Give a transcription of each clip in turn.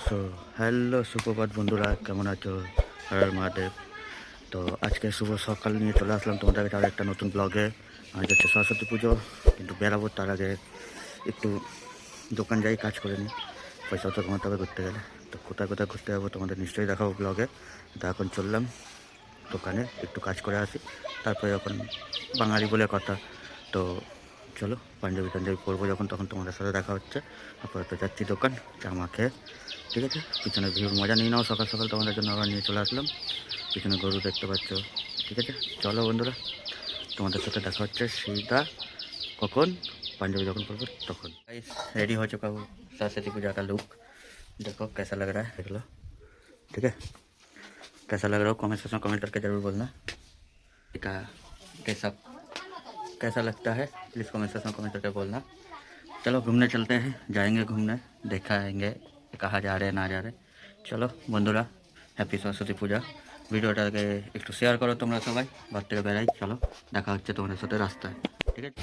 So hello সুপ্রভাত বন্ধুরা, কেমন আছো? হর মহাদেব। তো আজকে শুভ সকাল নিয়ে চলে আসলাম তোমাদের কাছে আর একটা নতুন ব্লগে। আজ হচ্ছে সরস্বতী পুজো, কিন্তু বেরাবো তার আগে একটু দোকান যাই, কাজ করে নিই, পয়সা তো কমাতে হবে ঘুরতে গেলে। তো কোথায় কোথায় ঘুরতে যাবো তোমাদের নিশ্চয়ই দেখাবো ব্লগে। তো এখন চললাম দোকানে, একটু কাজ করে আসি, তারপরে যখন বাঙালি বলে কথা, তো চলো পাঞ্জাবি টাঞ্জাবি পরবো যখন, তখন তোমাদের সাথে দেখা হচ্ছে। আপাতত যাচ্ছি দোকান, জামা খেয়ে। ঠিক আছে, পিছনে ভিউর মজা নিয়ে নাও। সকাল সকাল তোমাদের জন্য আবার নিয়ে চলে আসলাম। পিছনে গরু দেখতে পাচ্ছ। ঠিক আছে, চলো বন্ধুরা, তোমাদের সাথে দেখা হচ্ছে सीधा कौन पांजाबी जखन पड़ब तक। रेडी हो चुका हूँ, सरस्वती पूजा का लुक देखो कैसा लग रहा है, देख लो। ठीक है, कैसा लग रहा हो कमेंट सेक्शन में कमेंट करके ज़रूर बोलना। का कैसा कैसा लगता है प्लीज़ कमेंट सेक्शन में कमेंट करके बोलना। चलो घूमने चलते हैं, जाएंगे घूमने, देखाएंगे कहाँ जा रहे हैं ना जा रहे। चलो बंधुरा, हैप्पी सरस्वती पूजा। ভিডিওটাকে একটু শেয়ার করো তোমরা সবাই, ঘর থেকে বেরাই। চলো দেখা হচ্ছে তোমাদের সাথে রাস্তায়। ঠিক আছে,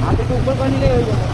হাতে তো উপর করে নিলে হয়ে যাবে।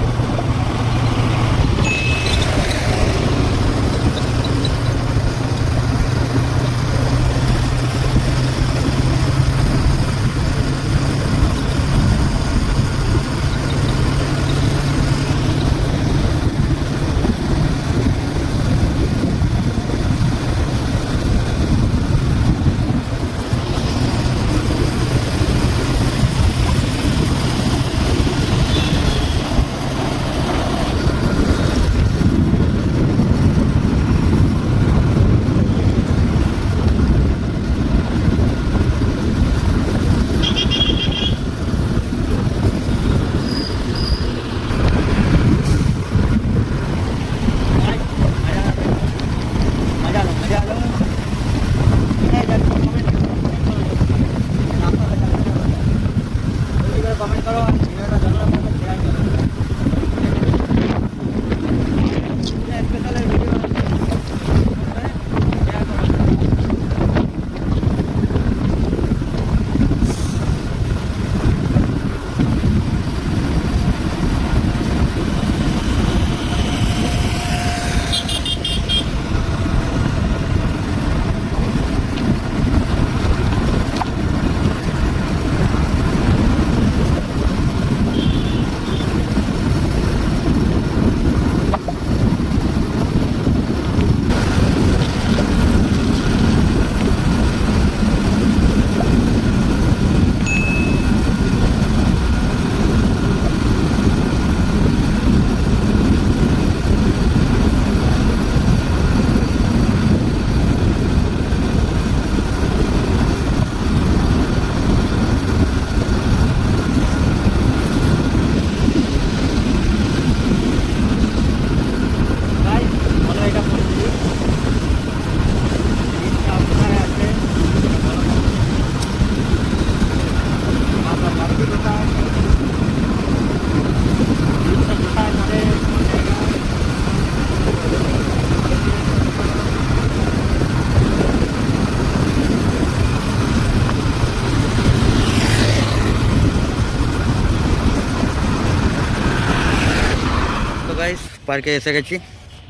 গাইস পার্কে এসে গেছি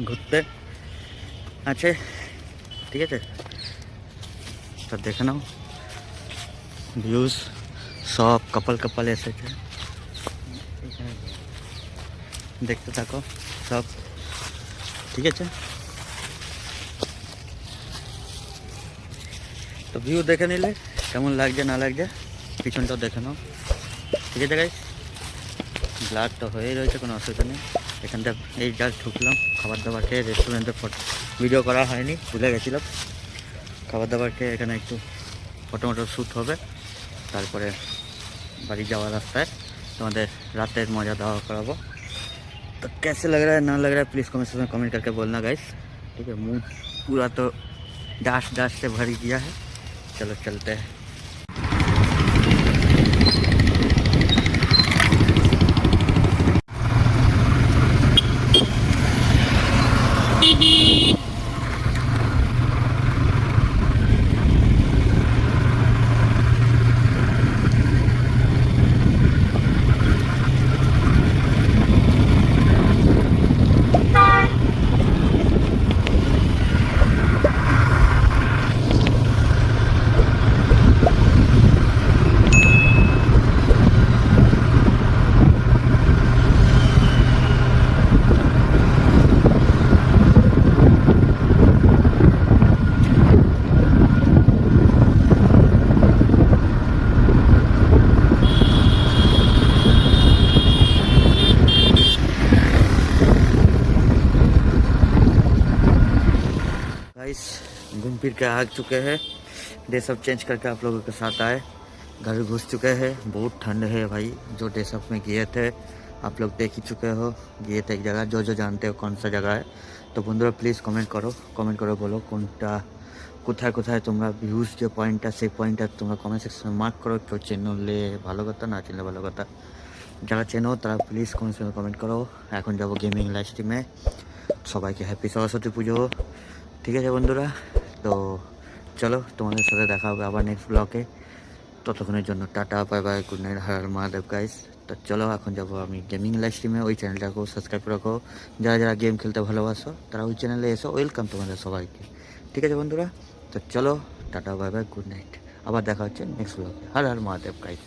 ঘুরতে আছে। ঠিক আছে, তো দেখে নাও ভিউজ, সব কপাল কপাল এসেছে, দেখতে থাকো সব। ঠিক আছে, তো ভিউ দেখে নিলে কেমন লাগছে না লাগছে, পিছনটাও দেখে নাও। ঠিক আছে গাইস, ব্লাড তো হয়েই রয়েছে, কোনো অসুবিধা নেই। এখান থেকে এই জাস্ট ঢুকলাম, খাবার দাবার খেয়ে রেস্টুরেন্টে ভিডিও করা হয়নি, ভুলে গেছিলাম। খাবার দাবার খেয়ে এখানে একটু ফটো মটো শ্যুট হবে, তারপরে বাড়ি যাওয়ার রাস্তায় তোমাদের रातेर मजा दावा कराबो। तो कैसे लग रहा है ना लग रहा है प्लीज़ कमेंट में कमेंट करके बोलना गाइस। ठीक है, मुंह पूरा तो डाश डाश से भर गया है। चलो चलते हैं। गाइस घूम फिर के आ चुके हैं, ड्रेस अप चेंज करके आप लोगों के साथ आए, घर घुस चुके हैं। बहुत ठंड है भाई। जो ड्रेस अप में गए थे आप लोग देख ही चुके हो, गए थे एक जगह, जो जानते हो कौन सा जगह है। तो बंधुरा प्लिज कमेंट करो बोलो কোনটা কোথায় কোথায় তোমরা ভিউজ যে পয়েন্টটা সেই পয়েন্টটা তোমরা কমেন্ট সেকশনে মার্ক করো। কেউ চিনলে ভালো কথা, না চিনলে ভালো কথা। যারা চেনো তারা প্লিজ কমেন্ট সেকশনে কমেন্ট করো। এখন যাবো গেমিং লাইভ স্ট্রিমে। সবাইকে হ্যাপি সরস্বতী পুজো। ঠিক আছে বন্ধুরা, তো চলো তোমাদের সাথে দেখা হবে আবার নেক্সট ব্লগে। ততক্ষণের জন্য tata, bye bye, good night, Har Har Mahadev guys. তো চলো এখন যাবো আমি গেমিং লাইভ স্ট্রিমে। ওই চ্যানেলটাকেও সাবস্ক্রাইব রাখো। যারা যারা গেম খেলতে ভালোবাসো তারা ওই চ্যানেলে এসো। ওয়েলকাম তোমাদের সবাইকে। ঠিক আছে বন্ধুরা, তো চলো tata, bye bye, good night. আবার দেখা হচ্ছে নেক্সট ব্লগে। হর হর মহাদেব গাইস।